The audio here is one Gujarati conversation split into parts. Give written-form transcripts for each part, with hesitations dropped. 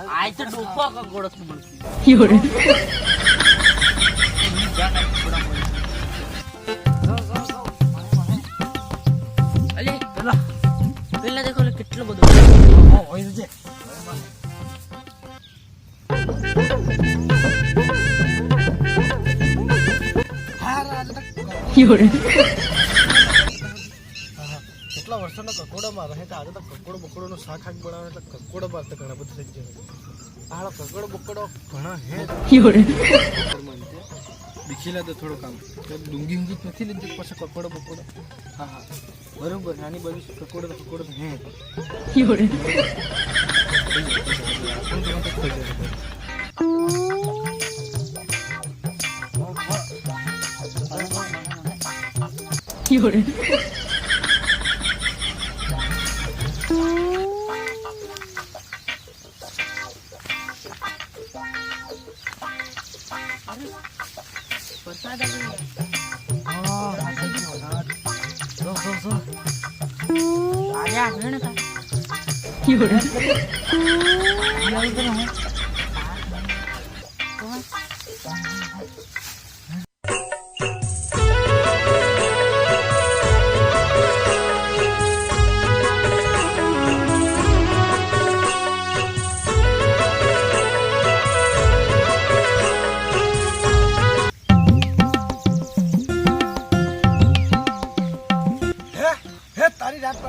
आय तो डोफा का गोड़स म्हणती एवढे अरे चला પેલા દેખો ને કેટલો બધો હોય છે एवढे કેટલા વર્ષોનો કકોડામાં રહે તો આજે તો કકોડો બકોડોનો શાક ખાક બનાવે એટલે કકોડો બાર તો ઘણા બધું થઈ જાય આળો કકોડો બકોડો ઘણા હે एवढे દીખીલા તો થોડું કામ તો ડુંગી ઊંગી નથી લીધી પછી કકોડો બકોડો હા હા બરોબર નાની બાજુ કકોડો હે एवढे एवढे વરસાદ આવી આજે આવે ને તા एवढे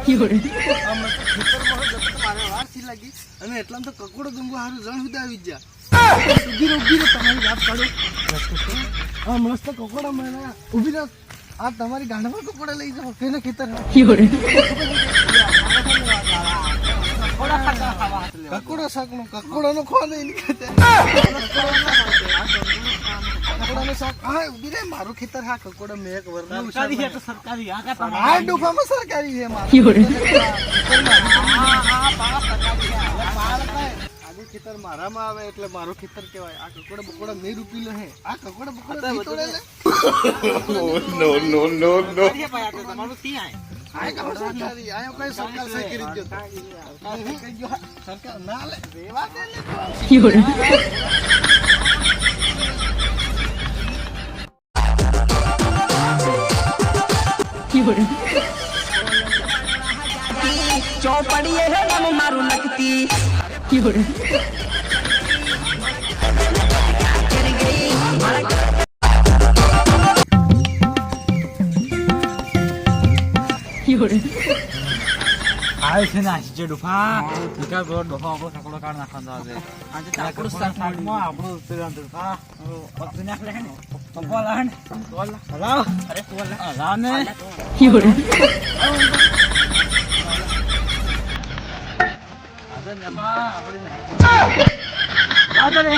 एवढे અને એટલામાં તો કકોડો દુંગો હારું જણ સુધી આવી ગયા ઉભી રે તમારી વાત કાઢો હા મસ્ત કકોડા મેળા ઉભી રે આ તમારી ગાંઠમાં કકોડા લઈ જાઓ કેને ખેતર एवढे કકોડો શાક નો કકોડો નો ખો નહીં નીકળે કકોડાનો શાક હા ઉભી રે મારું ખેતર હા કકોડો મેં એક વરનું સરકારી હે તો સરકારી આ કા આ ડોફામાં સરકારી છે મારું एवढे આજે ખેતર મારામાં આવે એટલે મારું ખેતર કહેવાય આ કકોડા બકોડા મેં રૂપીલો હે આ કકોડા બકોડા નહીં તોડે લે નો તમારું થી આય આ કામ સરકારી આ કઈ સરકાર સહી કરી દો સરકાર કઈ ગયો સરકાર ના લે રેવા દે લે एवढे एवढे ચોપડીએ હે નામ મારું લખતી एवढे एवढे આય છે ના જે ડોફા નિકા બરો ડોફા આપણો સકડો કાઢ નાખવાનો આજે આજે તો આપણો સરકારમાં આપણો પેલા ડોફા પકડી નાખ લે ને પકવા લે બોલ હલાવ અરે બોલ હલાવ ને एवढे આજે નમા આપણે આદરે